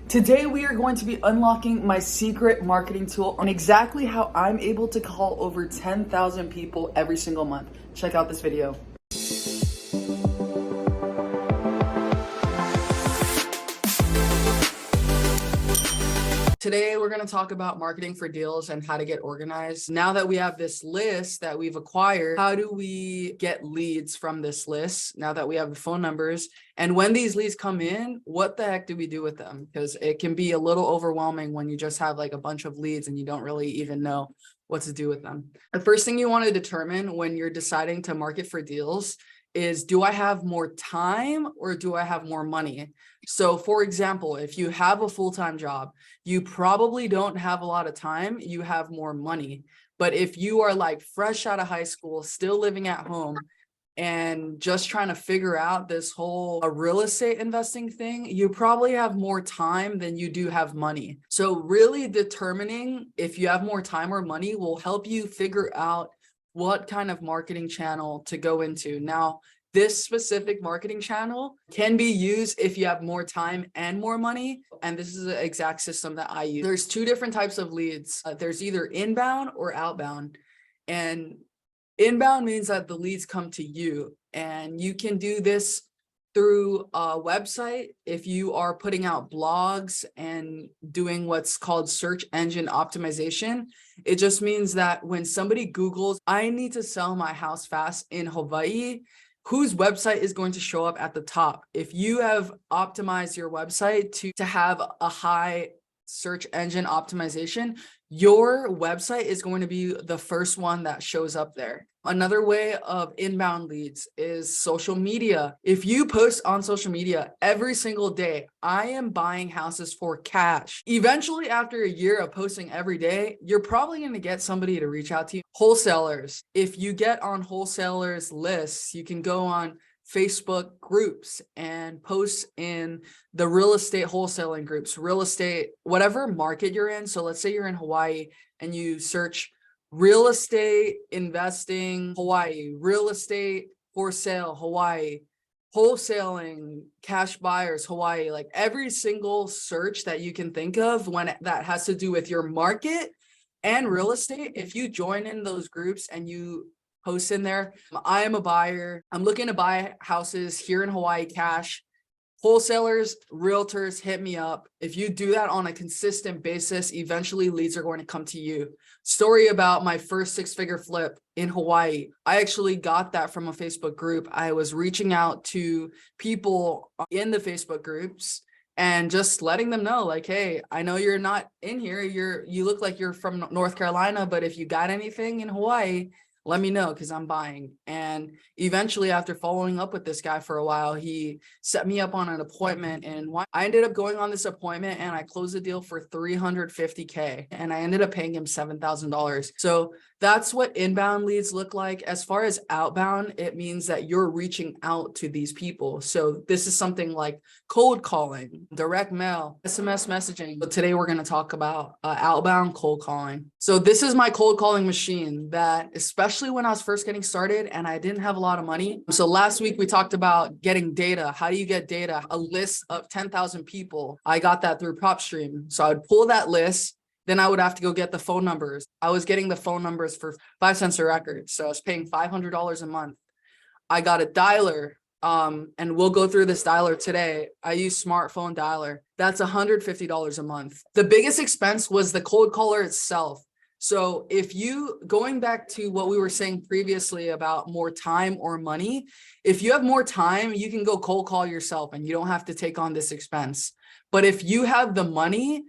Today we are going to be unlocking my secret marketing tool on exactly how I'm able to call over 10,000 people every single month. Check out this video. Today, we're going to talk about marketing for deals and how to get organized. Now that we have this list that we've acquired, how do we get leads from this list now that we have the phone numbers? And when these leads come in, what the heck do we do with them? Because it can be a little overwhelming when you just have like a bunch of leads and you don't really even know what to do with them. The first thing you want to determine when you're deciding to market for deals is, do I have more time or do I have more money? So for example, if you have a full-time job, you probably don't have a lot of time, you have more money. But if you are like fresh out of high school, still living at home, and just trying to figure out this whole real estate investing thing, you probably have more time than you do have money. So really determining if you have more time or money will help you figure out what kind of marketing channel to go into. Now, this specific marketing channel can be used if you have more time and more money. And this is the exact system that I use. There's two different types of leads. There's either inbound or outbound. And inbound means that the leads come to you, and you can do this through a website. If you are putting out blogs and doing what's called search engine optimization, it just means that when somebody Googles, I need to sell my house fast in Hawaii, whose website is going to show up at the top? If you have optimized your website to have a high search engine optimization, your website is going to be the first one that shows up there. Another way of inbound leads is social media. If you post on social media every single day, I am buying houses for cash. Eventually, after a year of posting every day, you're probably going to get somebody to reach out to you. Wholesalers. If you get on wholesalers lists, you can go on Facebook groups and post in the real estate wholesaling groups, real estate, whatever market you're in. So let's say you're in Hawaii and you search real estate investing Hawaii, real estate for sale Hawaii, wholesaling, cash buyers Hawaii, like every single search that you can think of when that has to do with your market and real estate. If you join in those groups and you post in there, I am a buyer, I'm looking to buy houses here in Hawaii cash, wholesalers, realtors, hit me up. If you do that on a consistent basis, eventually leads are going to come to you. Story about my first six-figure flip in Hawaii. I actually got that from a Facebook group. I was reaching out to people in the Facebook groups and just letting them know, like, hey, I know you're not in here. You look like you're from North Carolina, but if you got anything in Hawaii, let me know, because I'm buying. And eventually, after following up with this guy for a while, he set me up on an appointment, and I ended up going on this appointment and I closed the deal for $350K, and I ended up paying him $7,000. So that's what inbound leads look like. As far as outbound, it means that you're reaching out to these people. So this is something like cold calling, direct mail, SMS messaging. But today we're going to talk about outbound cold calling. So this is my cold calling machine that, especially when I was first getting started and I didn't have a lot of money. So last week we talked about getting data. How do you get data? A list of 10,000 people. I got that through PropStream. So I would pull that list. Then I would have to go get the phone numbers. I was getting the phone numbers for 5 cents a record. So I was paying $500 a month. I got a dialer, and we'll go through this dialer today. I use SmrtPhone dialer. That's $150 a month. The biggest expense was the cold caller itself. So if you, going back to what we were saying previously about more time or money, if you have more time, you can go cold call yourself and you don't have to take on this expense. But if you have the money,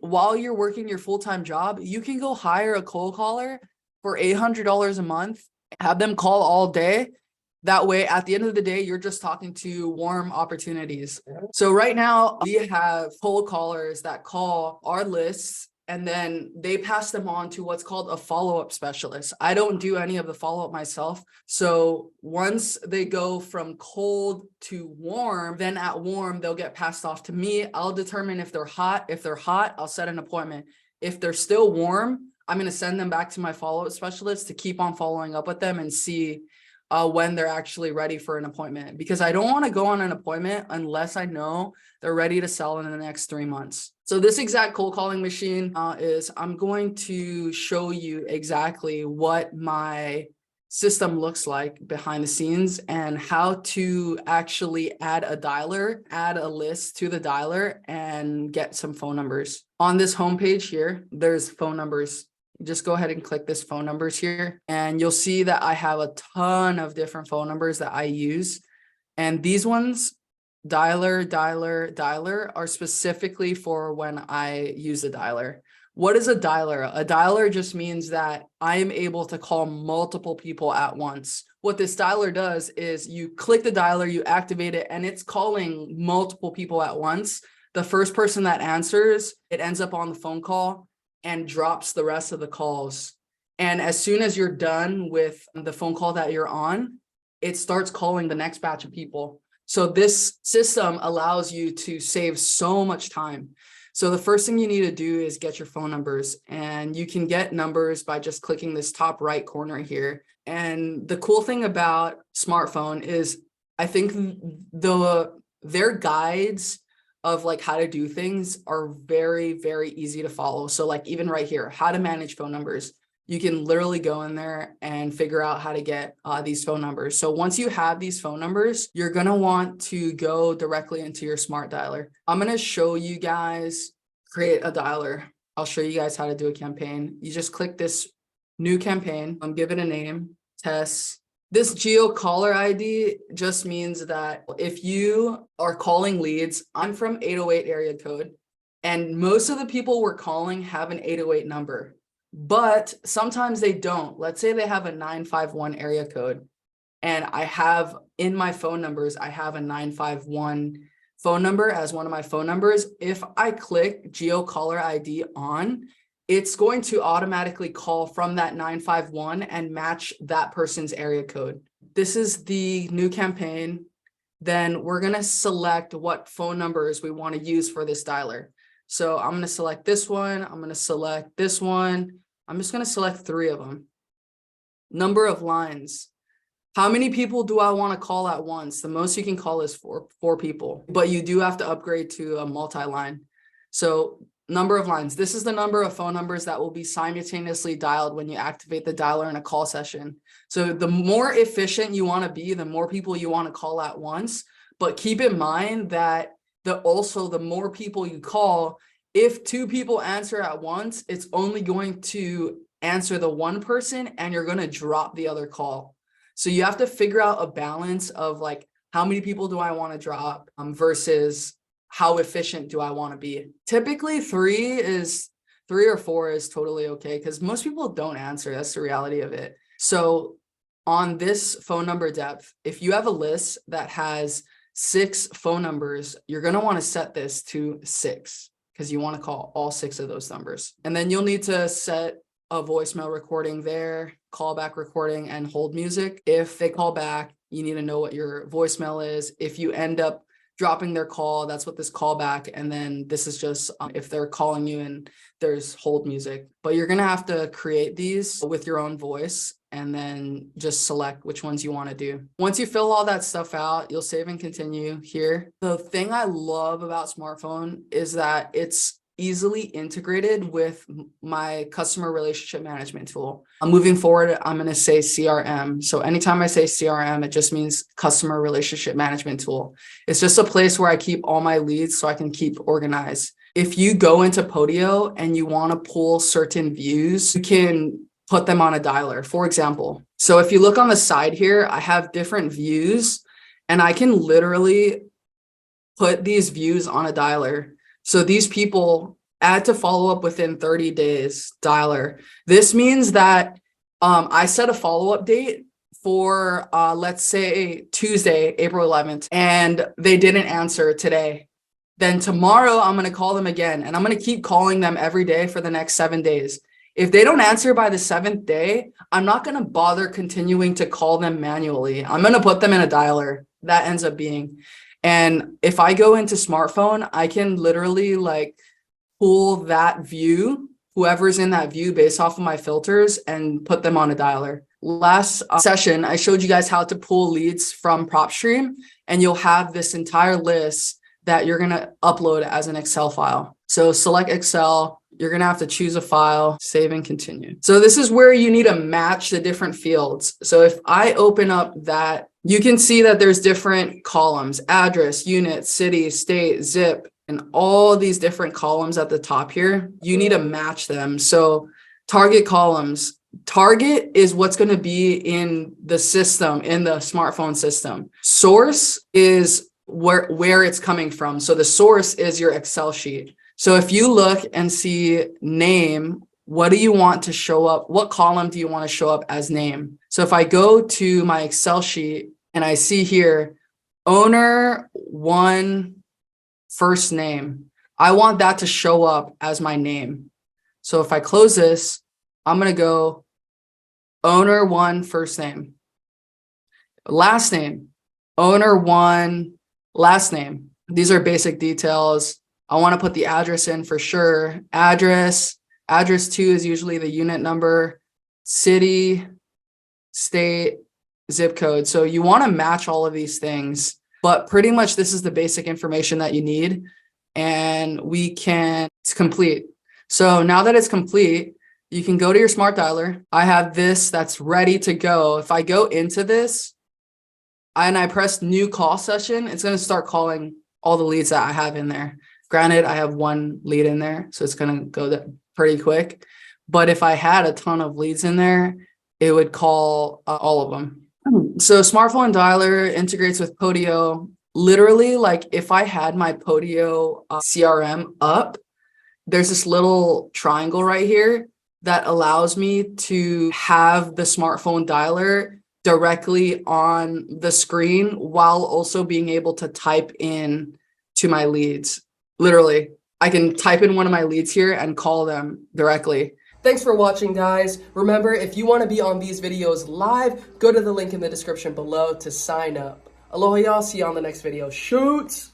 while you're working your full-time job, you can go hire a cold caller for $800 a month, have them call all day. That way, at the end of the day, you're just talking to warm opportunities. So right now, we have cold callers that call our lists, and then they pass them on to what's called a follow-up specialist. I don't do any of the follow-up myself. So once they go from cold to warm, then at warm, they'll get passed off to me. I'll determine if they're hot. If they're hot, I'll set an appointment. If they're still warm, I'm going to send them back to my follow-up specialist to keep on following up with them and see when they're actually ready for an appointment, because I don't want to go on an appointment unless I know they're ready to sell in the next 3 months. So this exact cold calling machine I'm going to show you exactly what my system looks like behind the scenes and how to actually add a list to the dialer and get some phone numbers. On this homepage here, there's phone numbers. Just go ahead and click this phone numbers here, and you'll see that I have a ton of different phone numbers that I use. And these ones, dialer, are specifically for when I use a dialer. What is a dialer? A dialer just means that I am able to call multiple people at once. What this dialer does is you click the dialer, you activate it, and it's calling multiple people at once. The first person that answers, it ends up on the phone call and drops the rest of the calls. And as soon as you're done with the phone call that you're on, it starts calling the next batch of people. So this system allows you to save so much time. So the first thing you need to do is get your phone numbers, and you can get numbers by just clicking this top right corner here. And the cool thing about SmrtPhone is I think their guides of like how to do things are very, very easy to follow. So like even right here, how to manage phone numbers, you can literally go in there and figure out how to get these phone numbers. So once you have these phone numbers, you're going to want to go directly into your smart dialer. I'm going to show you guys create a dialer. I'll show you guys how to do a campaign. You just click this new campaign, give it a name, test. This geo caller ID just means that if you are calling leads, I'm from 808 area code, and most of the people we're calling have an 808 number, but sometimes they don't. Let's say they have a 951 area code, and I have in my phone numbers, I have a 951 phone number as one of my phone numbers. If I click geo caller ID on, it's going to automatically call from that 951 and match that person's area code. This is the new campaign. Then we're going to select what phone numbers we want to use for this dialer. So I'm going to select this one. I'm going to select this one. I'm just going to select 3 of them. Number of lines. How many people do I want to call at once? The most you can call is four people, but you do have to upgrade to a multi-line. So number of lines. This is the number of phone numbers that will be simultaneously dialed when you activate the dialer in a call session. So the more efficient you want to be, the more people you want to call at once. But keep in mind that the more people you call, if 2 people answer at once, it's only going to answer the one person and you're going to drop the other call. So you have to figure out a balance of like, how many people do I want to drop versus how efficient do I want to be? Typically 3 or 4 is totally okay, because most people don't answer. That's the reality of it. So on this phone number depth, if you have a list that has 6 phone numbers, you're going to want to set this to 6 because you want to call all 6 of those numbers. And then you'll need to set a voicemail recording there, callback recording, and hold music. If they call back, you need to know what your voicemail is. If you end up dropping their call, that's what this callback, and then this is just if they're calling you and there's hold music. But you're gonna have to create these with your own voice and then just select which ones you want to do. Once you fill all that stuff out, you'll save and continue here. The thing I love about SmrtPhone is that it's easily integrated with my customer relationship management tool. Moving forward, I'm going to say CRM. So anytime I say CRM, it just means customer relationship management tool. It's just a place where I keep all my leads so I can keep organized. If you go into Podio and you want to pull certain views, you can put them on a dialer, for example. So if you look on the side here, I have different views, and I can literally put these views on a dialer. So these people add to follow up within 30 days, dialer. This means that I set a follow-up date for, let's say, Tuesday, April 11th, and they didn't answer today. Then tomorrow, I'm going to call them again, and I'm going to keep calling them every day for the next 7 days. If they don't answer by the 7th day, I'm not going to bother continuing to call them manually. I'm going to put them in a dialer. That ends up being. And if I go into SmrtPhone, I can literally like pull that view, whoever's in that view based off of my filters, and put them on a dialer. Last session, I showed you guys how to pull leads from PropStream, and you'll have this entire list that you're going to upload as an Excel file. So select Excel, you're going to have to choose a file, save and continue. So this is where you need to match the different fields. So if I open up that, you can see that there's different columns: address, unit, city, state, zip, and all these different columns at the top here. You need to match them. So target columns. Target is what's going to be in the system, in the smartphone system. Source is where it's coming from. So the source is your Excel sheet. So if you look and see name, what do you want to show up? What column do you want to show up as name? So if I go to my Excel sheet and I see here, owner one first name, I want that to show up as my name. So if I close this, I'm going to go owner one first name, last name, owner one last name. These are basic details. I want to put the address in for sure. Address 2 is usually the unit number, city, state, zip code. So you want to match all of these things, but pretty much this is the basic information that you need, and it's complete. So now that it's complete, you can go to your smart dialer. I have this that's ready to go. If I go into this and I press new call session, it's going to start calling all the leads that I have in there. Granted, I have one lead in there, so it's going to go pretty quick. But if I had a ton of leads in there, it would call all of them. So smartphone dialer integrates with Podio. Literally, like if I had my Podio CRM up, there's this little triangle right here that allows me to have the smartphone dialer directly on the screen while also being able to type in to my leads. Literally, I can type in one of my leads here and call them directly. Thanks for watching, guys. Remember, if you want to be on these videos live, go to the link in the description below to sign up. Aloha y'all, see you on the next video. Shoots!